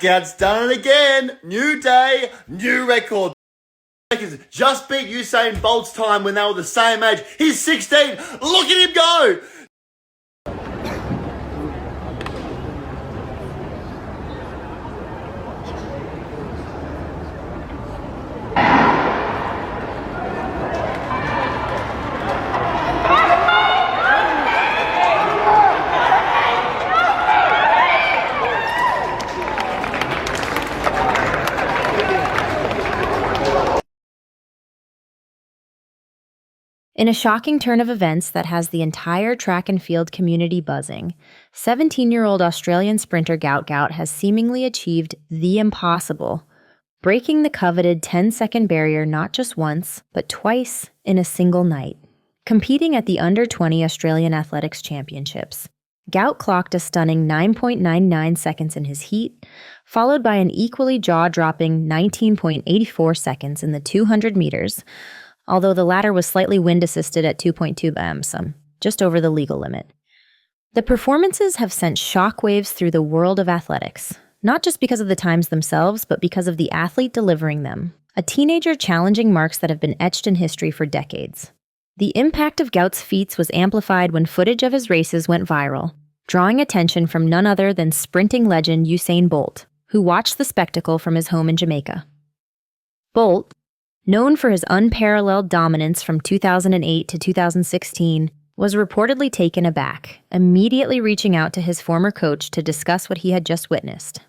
TrackAndField's done it again. New day, new record. Just beat Usain Bolt's time when they were the same age. He's 16. Look at him go. In a shocking turn of events that has the entire track and field community buzzing, 17-year-old Australian sprinter Gout Gout has seemingly achieved the impossible, breaking the coveted 10-second barrier not just once, but twice in a single night. Competing at the Under-20 Australian Athletics Championships, Gout clocked a stunning 9.99 seconds in his heat, followed by an equally jaw-dropping 19.84 seconds in the 200 meters, although the latter was slightly wind-assisted at 2.2 mph, just over the legal limit. The performances have sent shockwaves through the world of athletics, not just because of the times themselves, but because of the athlete delivering them, a teenager challenging marks that have been etched in history for decades. The impact of Gout's feats was amplified when footage of his races went viral, drawing attention from none other than sprinting legend Usain Bolt, who watched the spectacle from his home in Jamaica. Bolt, known for his unparalleled dominance from 2008 to 2016, was reportedly taken aback, immediately reaching out to his former coach to discuss what he had just witnessed.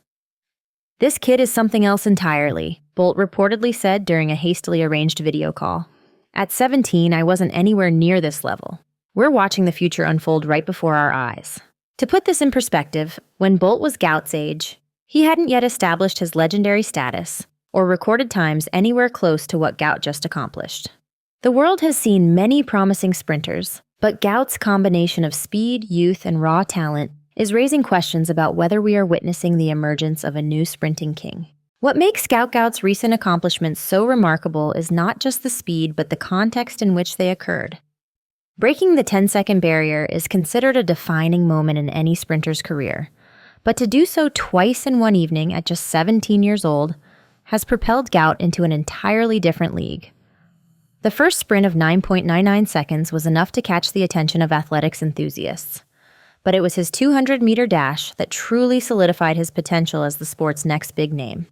"This kid is something else entirely," Bolt reportedly said during a hastily arranged video call. "At 17, I wasn't anywhere near this level. We're watching the future unfold right before our eyes." To put this in perspective, when Bolt was Gout's age, he hadn't yet established his legendary status or recorded times anywhere close to what Gout just accomplished. The world has seen many promising sprinters, but Gout's combination of speed, youth, and raw talent is raising questions about whether we are witnessing the emergence of a new sprinting king. What makes GoutGout's recent accomplishments so remarkable is not just the speed, but the context in which they occurred. Breaking the 10-second barrier is considered a defining moment in any sprinter's career, but to do so twice in one evening at just 17 years old has propelled Gout into an entirely different league. The first sprint of 9.99 seconds was enough to catch the attention of athletics enthusiasts, but it was his 200-meter dash that truly solidified his potential as the sport's next big name.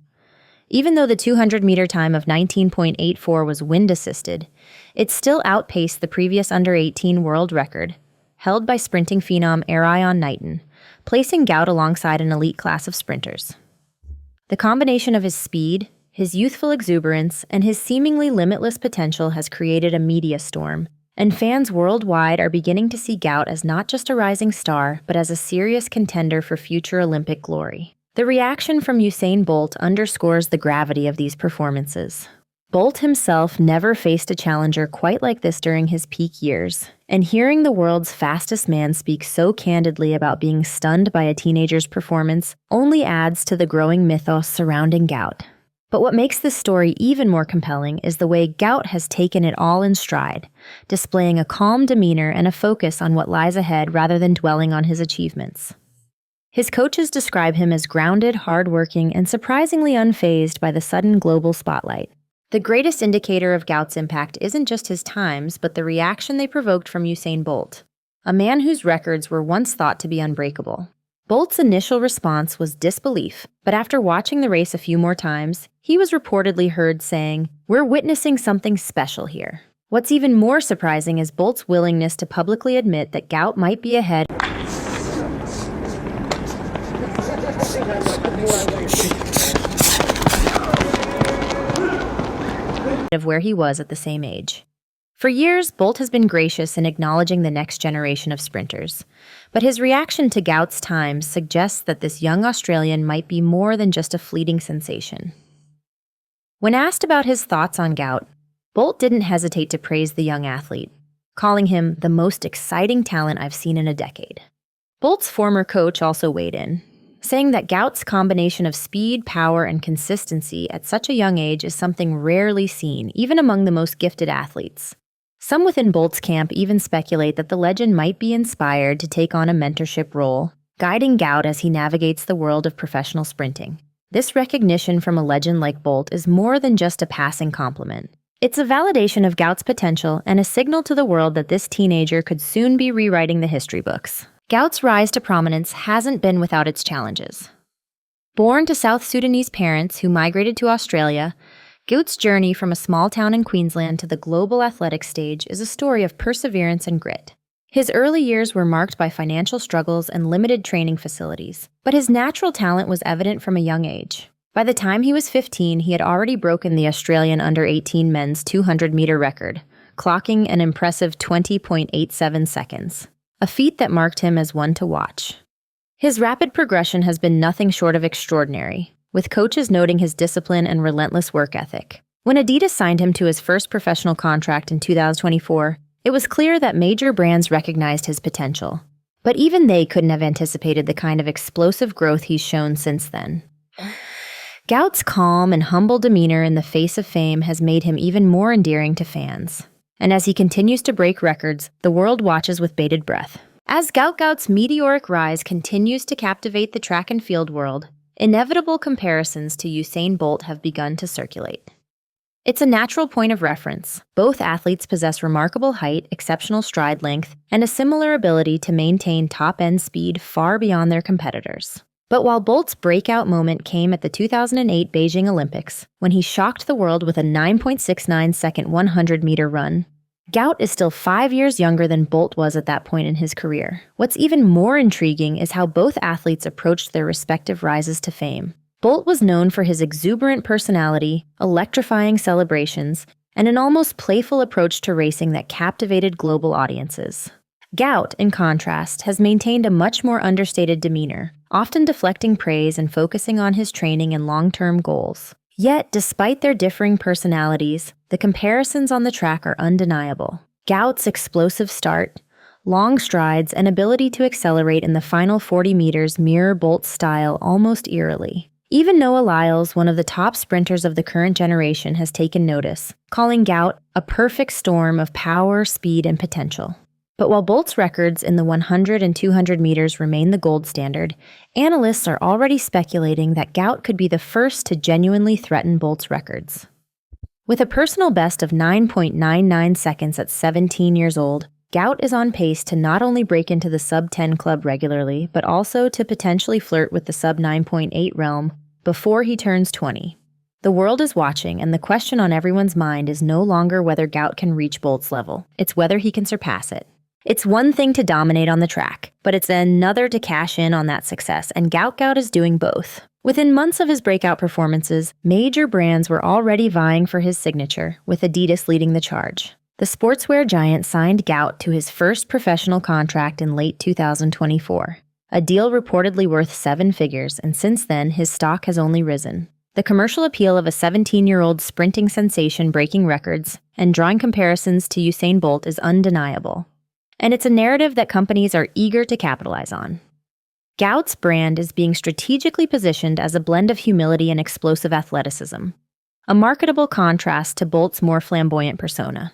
Even though the 200-meter time of 19.84 was wind-assisted, it still outpaced the previous under-18 world record, held by sprinting phenom Arion Knighton, placing Gout alongside an elite class of sprinters. The combination of his speed, his youthful exuberance, and his seemingly limitless potential has created a media storm, and fans worldwide are beginning to see Gout as not just a rising star, but as a serious contender for future Olympic glory. The reaction from Usain Bolt underscores the gravity of these performances. Bolt himself never faced a challenger quite like this during his peak years, and hearing the world's fastest man speak so candidly about being stunned by a teenager's performance only adds to the growing mythos surrounding Gout. But what makes this story even more compelling is the way Gout has taken it all in stride, displaying a calm demeanor and a focus on what lies ahead rather than dwelling on his achievements. His coaches describe him as grounded, hardworking, and surprisingly unfazed by the sudden global spotlight. The greatest indicator of Gout's impact isn't just his times, but the reaction they provoked from Usain Bolt, a man whose records were once thought to be unbreakable. Bolt's initial response was disbelief, but after watching the race a few more times, he was reportedly heard saying, "We're witnessing something special here." What's even more surprising is Bolt's willingness to publicly admit that Gout might be ahead of where he was at the same age. For years, Bolt has been gracious in acknowledging the next generation of sprinters, but his reaction to Gout's times suggests that this young Australian might be more than just a fleeting sensation. When asked about his thoughts on Gout, Bolt didn't hesitate to praise the young athlete, calling him the most exciting talent I've seen in a decade. Bolt's former coach also weighed in, saying that Gout's combination of speed, power, and consistency at such a young age is something rarely seen, even among the most gifted athletes. Some within Bolt's camp even speculate that the legend might be inspired to take on a mentorship role, guiding Gout as he navigates the world of professional sprinting. This recognition from a legend like Bolt is more than just a passing compliment. It's a validation of Gout's potential and a signal to the world that this teenager could soon be rewriting the history books. Gout's rise to prominence hasn't been without its challenges. Born to South Sudanese parents who migrated to Australia, Gout's journey from a small town in Queensland to the global athletic stage is a story of perseverance and grit. His early years were marked by financial struggles and limited training facilities, but his natural talent was evident from a young age. By the time he was 15, he had already broken the Australian under-18 men's 200-meter record, clocking an impressive 20.87 seconds, a feat that marked him as one to watch. His rapid progression has been nothing short of extraordinary, with coaches noting his discipline and relentless work ethic. When Adidas signed him to his first professional contract in 2024, it was clear that major brands recognized his potential. But even they couldn't have anticipated the kind of explosive growth he's shown since then. Gout's calm and humble demeanor in the face of fame has made him even more endearing to fans. And as he continues to break records, the world watches with bated breath. As GoutGout's meteoric rise continues to captivate the track and field world, inevitable comparisons to Usain Bolt have begun to circulate. It's a natural point of reference. Both athletes possess remarkable height, exceptional stride length, and a similar ability to maintain top-end speed far beyond their competitors. But while Bolt's breakout moment came at the 2008 Beijing Olympics, when he shocked the world with a 9.69-second 100-meter run, Gout is still 5 years younger than Bolt was at that point in his career. What's even more intriguing is how both athletes approached their respective rises to fame. Bolt was known for his exuberant personality, electrifying celebrations, and an almost playful approach to racing that captivated global audiences. Gout, in contrast, has maintained a much more understated demeanor, often deflecting praise and focusing on his training and long-term goals. Yet, despite their differing personalities, the comparisons on the track are undeniable. Gout's explosive start, long strides, and ability to accelerate in the final 40 meters mirror Bolt's style almost eerily. Even Noah Lyles, one of the top sprinters of the current generation, has taken notice, calling Gout a perfect storm of power, speed, and potential. But while Bolt's records in the 100 and 200 meters remain the gold standard, analysts are already speculating that Gout could be the first to genuinely threaten Bolt's records. With a personal best of 9.99 seconds at 17 years old, Gout is on pace to not only break into the sub-10 club regularly, but also to potentially flirt with the sub-9.8 realm before he turns 20. The world is watching, and the question on everyone's mind is no longer whether Gout can reach Bolt's level. It's whether he can surpass it. It's one thing to dominate on the track, but it's another to cash in on that success, and GoutGout is doing both. Within months of his breakout performances, major brands were already vying for his signature, with Adidas leading the charge. The sportswear giant signed Gout to his first professional contract in late 2024, a deal reportedly worth 7 figures, and since then, his stock has only risen. The commercial appeal of a 17-year-old sprinting sensation breaking records and drawing comparisons to Usain Bolt is undeniable. And it's a narrative that companies are eager to capitalize on. Gout's brand is being strategically positioned as a blend of humility and explosive athleticism, a marketable contrast to Bolt's more flamboyant persona.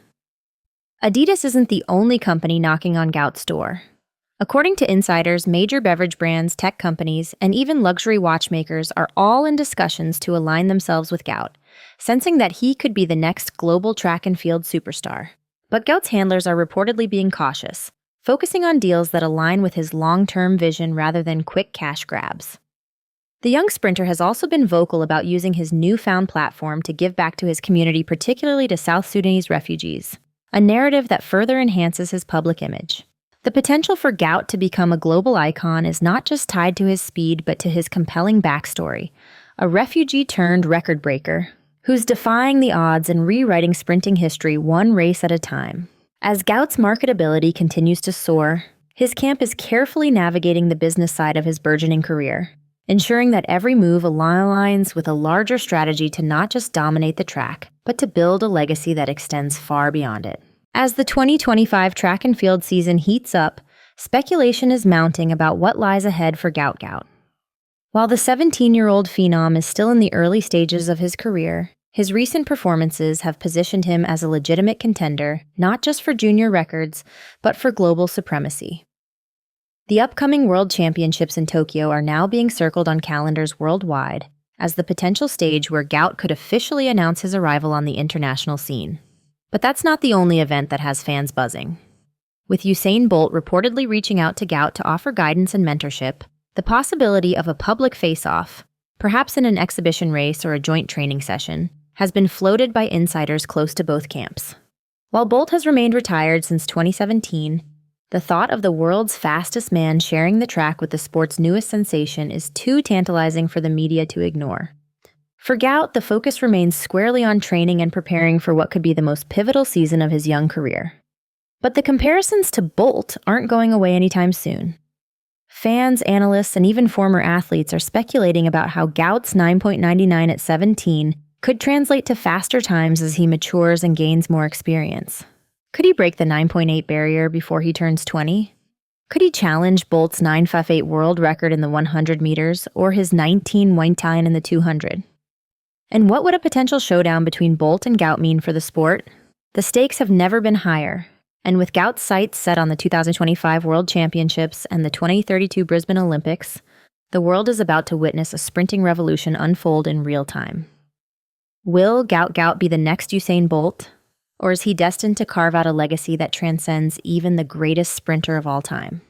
Adidas isn't the only company knocking on Gout's door. According to insiders, major beverage brands, tech companies, and even luxury watchmakers are all in discussions to align themselves with Gout, sensing that he could be the next global track and field superstar. But Gout's handlers are reportedly being cautious, focusing on deals that align with his long-term vision rather than quick cash grabs. The young sprinter has also been vocal about using his newfound platform to give back to his community, particularly to South Sudanese refugees, a narrative that further enhances his public image. The potential for Gout to become a global icon is not just tied to his speed, but to his compelling backstory, a refugee-turned-record breaker who's defying the odds and rewriting sprinting history one race at a time. As Gout's marketability continues to soar, his camp is carefully navigating the business side of his burgeoning career, ensuring that every move aligns with a larger strategy to not just dominate the track, but to build a legacy that extends far beyond it. As the 2025 track and field season heats up, speculation is mounting about what lies ahead for Gout Gout. While the 17-year-old phenom is still in the early stages of his career, his recent performances have positioned him as a legitimate contender, not just for junior records, but for global supremacy. The upcoming World Championships in Tokyo are now being circled on calendars worldwide, as the potential stage where Gout could officially announce his arrival on the international scene. But that's not the only event that has fans buzzing. With Usain Bolt reportedly reaching out to Gout to offer guidance and mentorship, the possibility of a public face-off, perhaps in an exhibition race or a joint training session, has been floated by insiders close to both camps. While Bolt has remained retired since 2017, the thought of the world's fastest man sharing the track with the sport's newest sensation is too tantalizing for the media to ignore. For Gout, the focus remains squarely on training and preparing for what could be the most pivotal season of his young career. But the comparisons to Bolt aren't going away anytime soon. Fans, analysts, and even former athletes are speculating about how Gout's 9.99 at 17 could translate to faster times as he matures and gains more experience. Could he break the 9.8 barrier before he turns 20? Could he challenge Bolt's 9.58 world record in the 100 meters or his 19.19 in the 200? And what would a potential showdown between Bolt and Gout mean for the sport? The stakes have never been higher. And with Gout's sights set on the 2025 World Championships and the 2032 Brisbane Olympics, the world is about to witness a sprinting revolution unfold in real time. Will GoutGout be the next Usain Bolt, or is he destined to carve out a legacy that transcends even the greatest sprinter of all time?